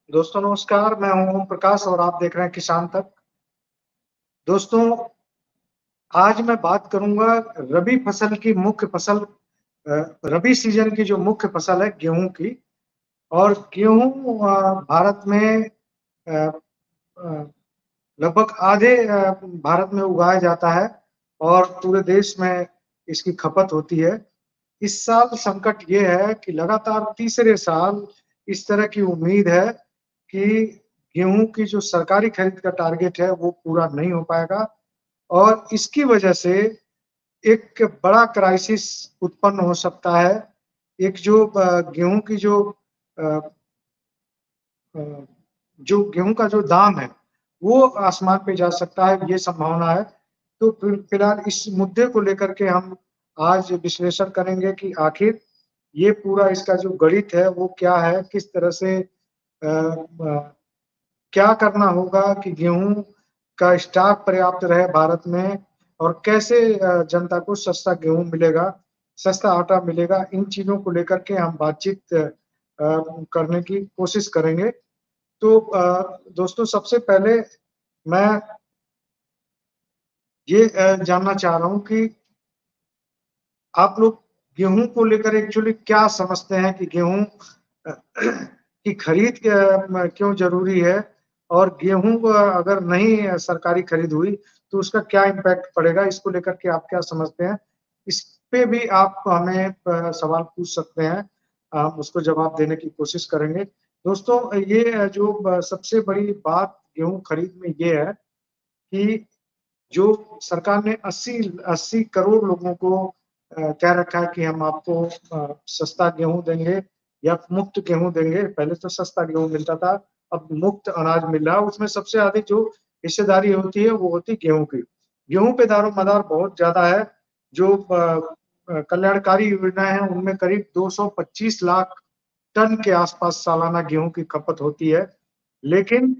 दोस्तों नमस्कार, मैं हूं ओम प्रकाश और आप देख रहे हैं किसान तक। दोस्तों, आज मैं बात करूंगा रबी फसल की मुख्य फसल रबी सीजन की जो मुख्य फसल है गेहूं की। और गेहूं भारत में अ, अ, लगभग आधे भारत में उगाया जाता है और पूरे देश में इसकी खपत होती है। इस साल संकट ये है कि लगातार तीसरे साल इस तरह की उम्मीद है कि गेहूं की जो सरकारी खरीद का टारगेट है वो पूरा नहीं हो पाएगा और इसकी वजह से एक बड़ा क्राइसिस उत्पन्न हो सकता है। एक जो गेहूं की अ, अ, जो गेहूं का जो दाम है वो आसमान पे जा सकता है, ये संभावना है। तो फिलहाल इस मुद्दे को लेकर के हम आज विश्लेषण करेंगे कि आखिर ये पूरा इसका जो गणित है वो क्या है, किस तरह से क्या करना होगा कि गेहूं का स्टॉक पर्याप्त रहे भारत में और कैसे जनता को सस्ता गेहूं मिलेगा, सस्ता आटा मिलेगा। इन चीजों को लेकर के हम बातचीत करने की कोशिश करेंगे। तो दोस्तों, सबसे पहले मैं ये जानना चाह रहा हूँ कि आप लोग गेहूं को लेकर एक्चुअली क्या समझते हैं कि गेहूं की खरीद क्यों जरूरी है और गेहूं को अगर नहीं सरकारी खरीद हुई तो उसका क्या इम्पैक्ट पड़ेगा, इसको लेकर के आप क्या समझते हैं। इस पे भी आप हमें सवाल पूछ सकते हैं, हम उसको जवाब देने की कोशिश करेंगे। दोस्तों, ये जो सबसे बड़ी बात गेहूं खरीद में ये है कि जो सरकार ने 80 करोड़ लोगों को कह रखा है कि हम आपको सस्ता गेहूं देंगे या मुफ्त गेहूं देंगे। पहले तो सस्ता गेहूं मिलता था, अब मुफ्त अनाज मिल रहा है। उसमें सबसे अधिक जो हिस्सेदारी होती है वो होती है गेहूं की। गेहूं पे दारोमदार बहुत ज्यादा है। जो कल्याणकारी योजनाएं हैं उनमें करीब 225 लाख टन के आसपास सालाना गेहूं की खपत होती है। लेकिन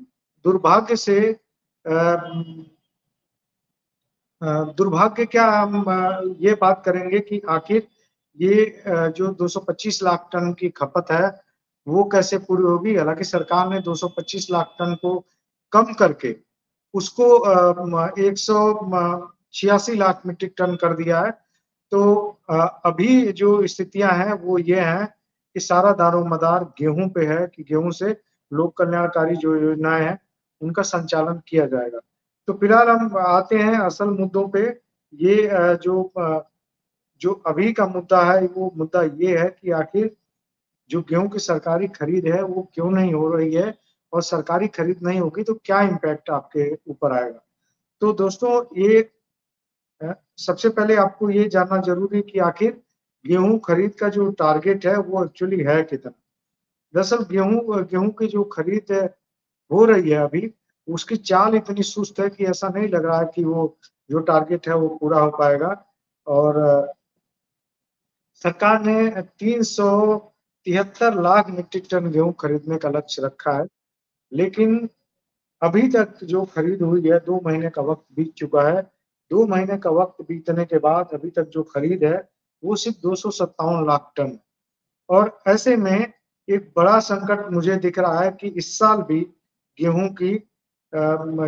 दुर्भाग्य से दुर्भाग्य क्या, हम ये बात करेंगे कि आखिर ये जो 225 लाख टन की खपत है वो कैसे पूरी होगी। हालांकि सरकार ने 225 लाख टन को कम करके उसको 186 लाख मीट्रिक टन कर दिया है। तो अभी जो स्थितियां हैं वो ये हैं कि सारा दारोमदार गेहूं पे है कि गेहूं से लोक कल्याणकारी जो योजनाएं हैं उनका संचालन किया जाएगा। तो फिलहाल हम आते हैं असल मुद्दों पे। ये जो अभी का मुद्दा है वो मुद्दा ये है कि आखिर जो गेहूं की सरकारी खरीद है वो क्यों नहीं हो रही है और सरकारी खरीद नहीं होगी तो क्या इम्पैक्ट आपके ऊपर आएगा। तो दोस्तों, ये सबसे पहले आपको ये जानना जरूरी है कि आखिर गेहूं खरीद का जो टारगेट है वो एक्चुअली है कितना। दरअसल गेहूं गेहूं की जो खरीद हो रही है अभी, उसकी चाल इतनी सुस्त है कि ऐसा नहीं लग रहा है कि वो जो टारगेट है वो पूरा हो पाएगा। और सरकार ने 373 लाख मीट्रिक टन गेहूं खरीदने का लक्ष्य रखा है। लेकिन अभी तक जो खरीद हुई है, 2 महीने का वक्त बीत चुका है। 2 महीने का वक्त बीतने के बाद अभी तक जो खरीद है वो सिर्फ 257 लाख टन। और ऐसे में एक बड़ा संकट मुझे दिख रहा है कि इस साल भी गेहूं की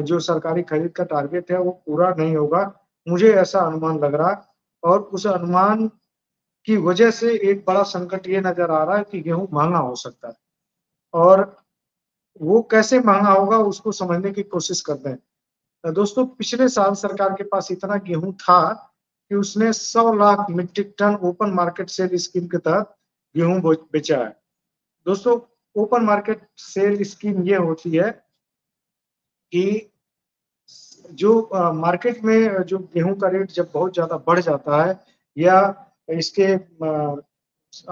जो सरकारी खरीद का टारगेट है वो पूरा नहीं होगा। मुझे ऐसा अनुमान लग रहा है और उस अनुमान की वजह से एक बड़ा संकट ये नजर आ रहा है कि गेहूं महंगा हो सकता है। और वो कैसे महंगा होगा उसको समझने की कोशिश करते हैं। दोस्तों, पिछले साल सरकार के पास इतना गेहूं था कि उसने 100 lakh metric ton open market sale scheme के तहत गेहूं बेचा है। दोस्तों, ओपन मार्केट सेल स्कीम ये होती है कि जो मार्केट में जो गेहूं का रेट जब बहुत ज्यादा बढ़ जाता है या इसके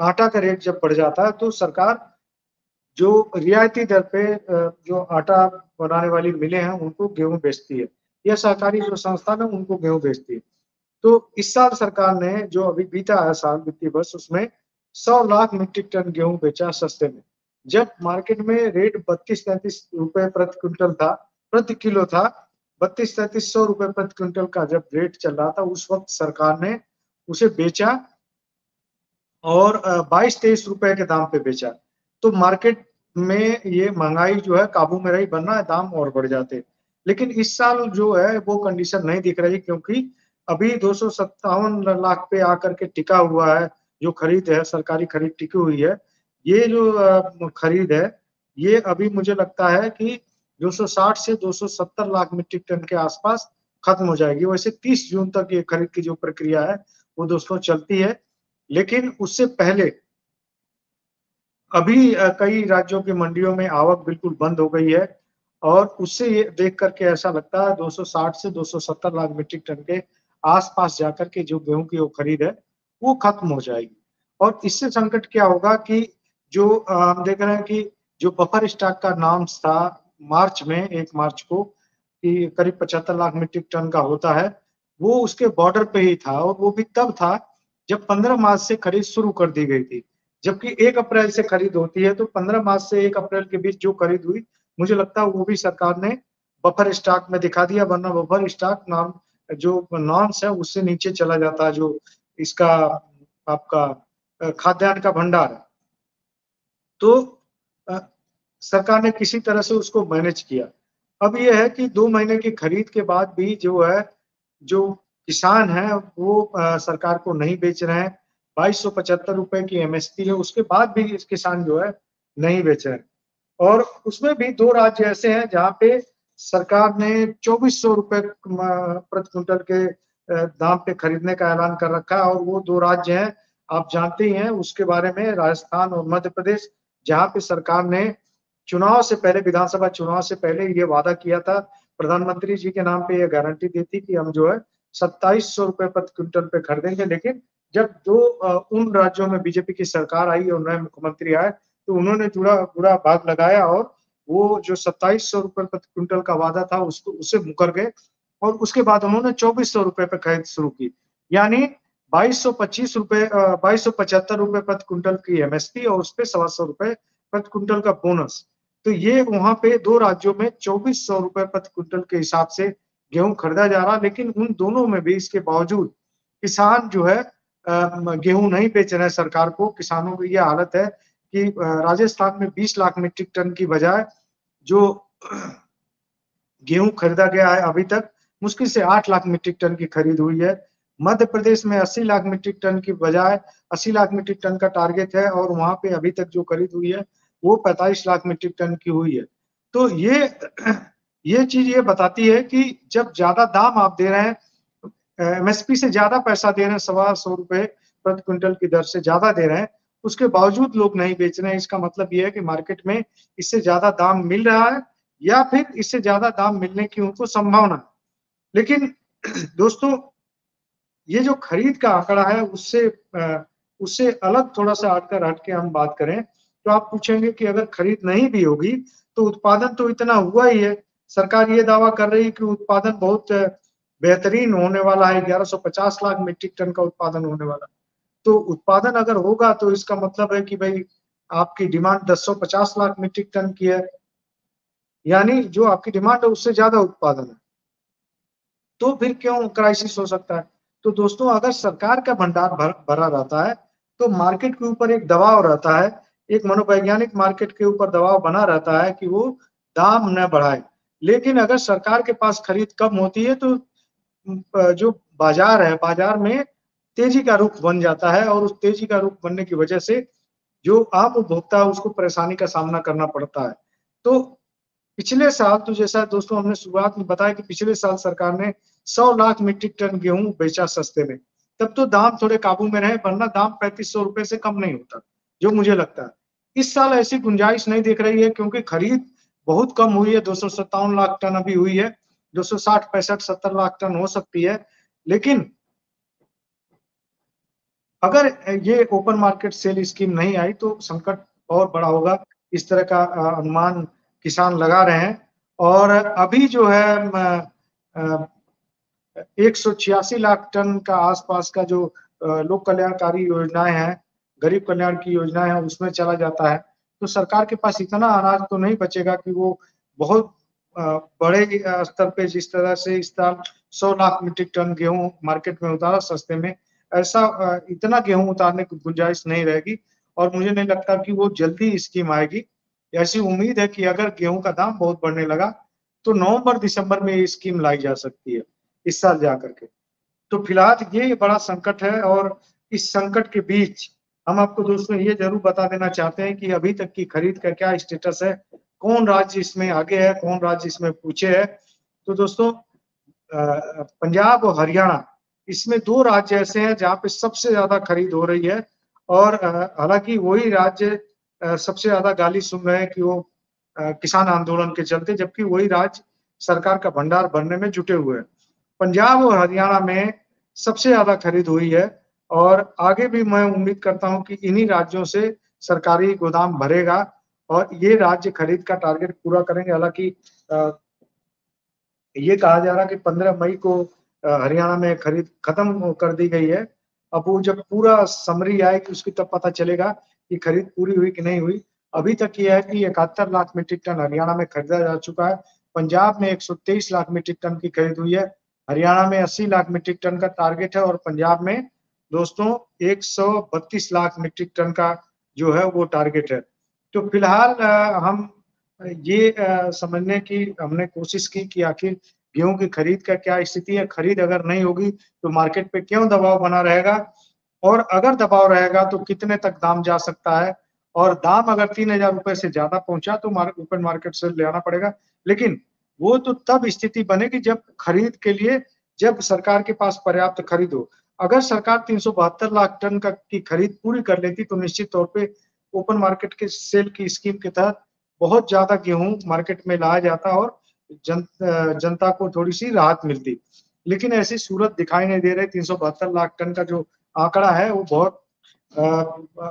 आटा का रेट जब बढ़ जाता है तो सरकार जो रियायती दर पे जो आटा बनाने वाली मिलें हैं उनको गेहूं बेचती है या सहकारी जो संस्थान है उनको गेहूं बेचती है। तो इस साल सरकार ने जो अभी बीता है साल वित्तीय वर्ष उसमें 100 लाख मीट्रिक टन गेहूं बेचा सस्ते में। जब मार्केट में रेट 32-33 रुपए प्रति क्विंटल था, प्रति किलो था। 32-33 100 रुपए प्रति क्विंटल का जब रेट चल रहा था उस वक्त सरकार ने उसे बेचा और 22-23 रुपए के दाम पे बेचा। तो में ये महंगाई जो है काबू में रही, वरना दाम और बढ़ जाते। लेकिन इस साल जो है वो कंडीशन नहीं दिख रही, क्योंकि अभी 257 लाख पे आकर के टिका हुआ है, जो खरीद है, सरकारी खरीद टिकी हुई है। ये जो खरीद है, ये अभी मुझे लगता है कि 260 से 270 लाख मीट्रिक टन के आसपास खत्म हो जाएगी। वैसे 30 जून तक ये खरीद की जो प्रक्रिया है, वो दोस्तों चलती है। लेकिन उससे पहले अभी कई राज्यों की मंडियों में आवक बिल्कुल बंद हो गई है, और उससे ये देख करके ऐसा लगता है 260 से 270 लाख मीट्रिक टन के आसपास जाकर के जो गेहूं की वो खरीद है, वो खत्म हो जाएगी। और इससे संकट क्या होगा कि जो हम देख रहे हैं कि जो बफर स्टॉक का नॉर्म्स था मार्च में, 1 मार्च को, कि करीब 75 लाख मीट्रिक टन का होता है, वो उसके बॉर्डर पे ही था, और वो भी तब था जब 15 मार्च से खरीद शुरू कर दी गई थी। जबकि 1 अप्रैल से खरीद होती है, तो 15 मार्च से 1 अप्रैल के बीच जो खरीद हुई, मुझे लगता है वो भी सरकार ने बफर स्टॉक में दिखा दिया, वरना बफर स्टॉक नॉर्म जो नॉर्म्स है उससे नीचे चला जाता है, जो इसका आपका खाद्यान्न का भंडार है। तो अ, सरकार ने किसी तरह से उसको मैनेज किया। अब ये है कि 2 महीने की खरीद के बाद भी जो है, जो किसान हैं वो सरकार को नहीं बेच रहे हैं। ₹2275 की एमएसपी है, उसके बाद भी इस किसान जो है नहीं बेच रहे हैं। और उसमें भी 2 राज्य ऐसे हैं जहाँ पे सरकार ने ₹2400 प्रति क्विंटल के दाम पे खरीदने का ऐलान कर रखा है, और वो 2 राज्य हैं, आप जानते ही हैं उसके बारे में, राजस्थान और मध्य प्रदेश, जहाँ पे सरकार ने चुनाव से पहले, विधानसभा चुनाव से पहले ये वादा किया था, प्रधानमंत्री जी के नाम पे ये गारंटी दी थी कि हम जो है ₹2700 प्रति क्विंटल पे खरीदेंगे। लेकिन जब उन राज्यों में बीजेपी की सरकार आई और नए मुख्यमंत्री आए, तो उन्होंने जुड़ा बुरा भाग लगाया, और वो जो ₹2700 प्रति क्विंटल का वादा था उसको उससे मुकर गए, और उसके बाद उन्होंने ₹2400 पे खरीद शुरू की। यानी ₹2275 प्रति क्विंटल की एमएसपी, और उसपे ₹125 प्रति क्विंटल का बोनस। तो ये वहाँ पे 2 राज्यों में ₹2400 प्रति क्विंटल के हिसाब से गेहूँ खरीदा जा रहा, लेकिन उन दोनों में भी इसके बावजूद किसान जो है गेहूँ नहीं बेच रहे हैं सरकार को। किसानों की ये हालत है कि राजस्थान में 20 लाख मीट्रिक टन की बजाय जो गेहूँ खरीदा गया है अभी तक, मुश्किल से 8 लाख मीट्रिक टन की खरीद हुई है। मध्य प्रदेश में 80 लाख मीट्रिक टन की बजाय 80 लाख मीट्रिक टन का टारगेट है, और वहाँ पे अभी तक जो खरीद हुई है, वो 45 लाख मीट्रिक टन की हुई है। तो ये चीज़ ये बताती है कि जब ज़्यादा दाम आप दे रहे हैं, एमएसपी से ज़्यादा पैसा दे रहे हैं, ₹125 प्रति क्विंटल की दर से ज़्यादा दे रहे हैं, उसके बावजूद लोग नहीं बेच रहे हैं। इसका मतलब ये है कि मार्केट में इससे ज़्यादा दाम मिल रहा है, या फिर इससे ज़्यादा दाम मिलने की उनको संभावना है। लेकिन दोस्तों, ये जो खरीद का आंकड़ा है उससे अलग थोड़ा-सा हट के हम बात करें, तो आप पूछेंगे कि अगर खरीद नहीं भी होगी, तो उत्पादन तो इतना हुआ ही है। सरकार ये दावा कर रही है कि उत्पादन बहुत बेहतरीन होने वाला है, 1150 लाख मीट्रिक टन का उत्पादन होने वाला है। तो उत्पादन अगर होगा, तो इसका मतलब है कि भई आपकी डिमांड 1050 लाख मीट्रिक टन की है, यानी जो आपकी डिमांड है उससे ज़्यादा उत्पादन है। तो फिर क्यों क्राइसिस हो सकता है? तो दोस्तों, अगर सरकार का भंडार भरा रहता है, तो मार्केट के ऊपर एक दबाव रहता है, एक मनोवैज्ञानिक मार्केट के ऊपर दबाव बना रहता है कि वो दाम न बढ़ाए। लेकिन अगर सरकार के पास खरीद कम होती है, तो जो बाज़ार है, बाज़ार में तेज़ी का रुख बन जाता है, और उस तेज़ी का रुख बनने की वजह से जो आम उपभोक्ता है उसको परेशानी का सामना करना पड़ता है। तो पिछले साल, तो जैसा दोस्तों हमने शुरुआत में बताया कि पिछले साल सरकार ने 100 लाख मीट्रिक टन गेहूँ बेचा सस्ते में। तब तो दाम थोड़े काबू में रहे, वरना दाम ₹3500 से कम नहीं होता, जो मुझे लगता है। इस साल ऐसी गुंजाइश नहीं दिख रही है, क्योंकि खरीद बहुत कम हुई है, 257 लाख टन अभी हुई है। 260, 65, 70 लाख टन हो सकती है। लेकिन अगर ये ओपन मार्केट सेल स्कीम नहीं आई, तो संकट और बड़ा होगा। इस तरह का अनुमान किसान लगा रहे हैं, और अभी जो है अ, 186 लाख टन का आसपास का जो लोक कल्याणकारी योजनाएँ हैं, गरीब कल्याण की योजनाएँ हैं, उसमें चला जाता है। तो सरकार के पास इतना अनाज तो नहीं बचेगा कि वो बहुत अ, बड़े स्तर पे, जिस तरह से इस साल 100 लाख मीट्रिक टन गेहूँ मार्केट में उतारा सस्ते में, ऐसा इतना गेहूँ उतारने की गुंजाइश नहीं रहेगी, और मुझे नहीं लगता कि वो जल्दी स्कीम आएगी। ऐसी उम्मीद है कि अगर गेहूं का दाम बहुत बढ़ने लगा तो नवंबर दिसंबर में ये स्कीम लाई जा सकती है इस साल जाकर के। तो फिलहाल ये बड़ा संकट है और इस संकट के बीच हम आपको दोस्तों ये ज़रूर बता देना चाहते हैं कि अभी तक की खरीद का क्या स्टेटस है, कौन राज्य इसमें आगे है, कौन राज्य इसमें पीछे है। तो दोस्तों पंजाब और हरियाणा इसमें 2 राज्य ऐसे हैं जहाँ पे सबसे ज़्यादा खरीद हो रही है और हालाँकि वही राज्य सबसे ज़्यादा गाली सुन रहे हैं कि वो किसान आंदोलन के चलते, जबकि वही राज्य सरकार का भंडार भरने में जुटे हुए हैं। पंजाब और हरियाणा में सबसे ज़्यादा खरीद हुई है और आगे भी मैं उम्मीद करता हूँ कि इन्हीं राज्यों से सरकारी गोदाम भरेगा और ये राज्य खरीद का टारगेट पूरा करेंगे। हालाँकि अ, ये कहा जा रहा है कि 15 मई को हरियाणा में खरीद खत्म कर दी गई है। अब वो जब पूरा समरी आएगी उसकी तब पता चलेगा कि खरीद पूरी हुई कि नहीं हुई। अभी तक ये है कि 71 लाख मीट्रिक टन हरियाणा में खरीदा जा चुका है। पंजाब में 123 लाख मीट्रिक टन की खरीद हुई है। हरियाणा में 80 लाख मीट्रिक टन का टारगेट है और पंजाब में दोस्तों 132 लाख मीट्रिक टन का जो है वो टारगेट है। तो फिलहाल हम ये समझने की हमने कोशिश की कि आखिर गेहूँ की खरीद का क्या स्थिति है? खरीद अगर नहीं होगी तो मार्केट पे क्यों दबाव बना रहेगा? और अगर दबाव रहेगा तो कितने तक दाम जा सकता है? और दाम अगर ₹3000 से ज़्यादा पहुँचा तो ओपन मार्केट से ले आना पड़ेगा। लेकिन वो तो तब स्थिति बनेगी जब खरीद के लिए जब सरकार के पास पर्याप्त खरीद हो। अगर सरकार 372 लाख टन का की खरीद पूरी कर लेती तो निश्चित तौर पे ओपन मार्केट के सेल की स्कीम के तहत बहुत ज़्यादा गेहूँ मार्केट में लाया जाता और जनता को थोड़ी-सी राहत मिलती। लेकिन ऐसी सूरत दिखाई नहीं दे रही, 372 लाख टन का जो आंकड़ा है वो बहुत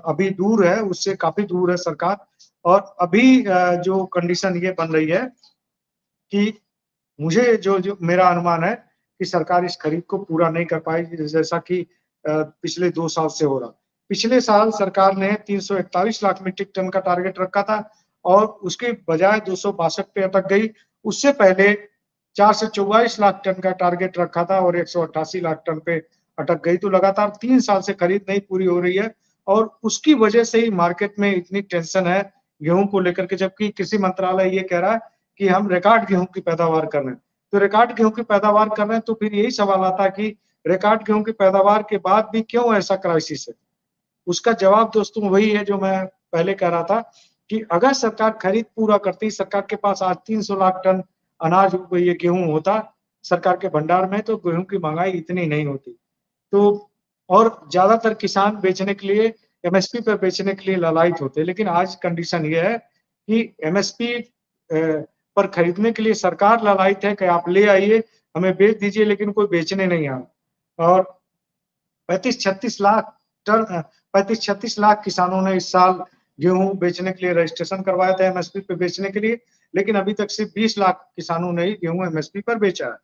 अभी दूर है, उससे काफ़ी दूर है सरकार और अभी जो कंडीशन ये बन रही है कि मुझे जो जो मेरा अनुमान है कि सरकार इस खरीद को पूरा नहीं कर पाएगी जैसा कि पिछले 2 साल से हो रहा। पिछले साल सरकार ने 341 लाख मीट्रिक टन का टारगेट रखा था और उसके बजाय 262 पे अटक गई। उससे पहले 444 लाख टन का टारगेट रखा था और 188 लाख टन पे अटक गई। तो लगातार 3 साल से खरीद नहीं पूरी हो रही है और उसकी वजह से ही मार्केट में इतनी टेंशन है गेहूँ को लेकर के, जबकि कृषि मंत्रालय ये कह रहा है कि हम रिकॉर्ड गेहूँ की पैदावार कर रहे हैं। तो रिकॉर्ड गेहूँ की पैदावार कर रहे हैं तो फिर यही सवाल आता है कि रिकॉर्ड गेहूँ की पैदावार के बाद भी क्यों ऐसा क्राइसिस है? उसका जवाब दोस्तों वही है जो मैं पहले कह रहा था कि अगर सरकार खरीद पूरा करती, सरकार के पास आज 300 लाख टन अनाज ये गेहूँ होता सरकार के भंडार में तो गेहूँ की महँगाई इतनी नहीं होती। तो और ज़्यादातर किसान बेचने के लिए एमएसपी पे बेचने के लिए ललायत होते हैं। लेकिन आज कंडीशन ये है कि एमएसपी पर खरीदने के लिए सरकार ललायत है कि आप ले आइए, हमें बेच दीजिए लेकिन कोई बेचने नहीं आ रहा। और 35-36 लाख टन 35-36 लाख किसानों ने इस साल गेहूँ बेचने के लिए रजिस्ट्रेशन करवाया था एमएसपी पे बेचने के लिए, लेकिन अभी तक सिर्फ 20 लाख किसानों ने ही गेहूँ एमएसपी पर बेचा है।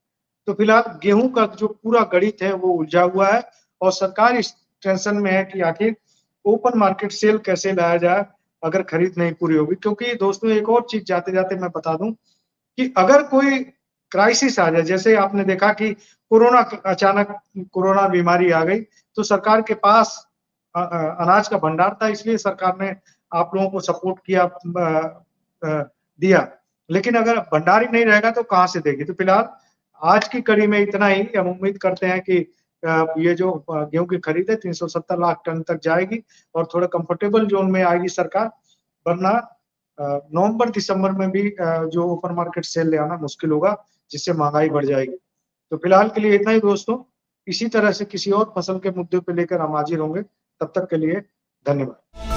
तो फिलहाल गेहूँ का जो पूरा गणित है वो उलझा हुआ है और सरकार इस टेंशन में है कि आखिर ओपन मार्केट सेल कैसे लाया जाए अगर खरीद नहीं पूरी होगी। क्योंकि दोस्तों एक और चीज़ जाते-जाते मैं बता दूँ कि अगर कोई क्राइसिस आ जाए, जैसे आपने देखा कि अचानक कोरोना बीमारी आ गई, तो सरकार के पास अनाज का भंडार था इसलिए सरकार ने आप लोगों को सपोर्ट किया दिया। लेकिन अगर भंडार ही नहीं रहेगा तो कहाँ से देगी? तो फिलहाल आज की कड़ी में इतना ही। हम उम्मीद करते हैं कि ये जो गेहूँ की खरीद है 370 लाख टन तक जाएगी और थोड़ा कंफर्टेबल ज़ोन में आएगी सरकार, वरना नवंबर-दिसंबर में भी जो ओपन मार्केट सेल ले आना मुश्किल होगा, जिससे महँगाई बढ़ जाएगी। तो फिलहाल के लिए इतना ही दोस्तों। इसी तरह से किसी और फसल के मुद्दे पे लेकर हम हाज़िर होंगे। तब तक के लिए धन्यवाद।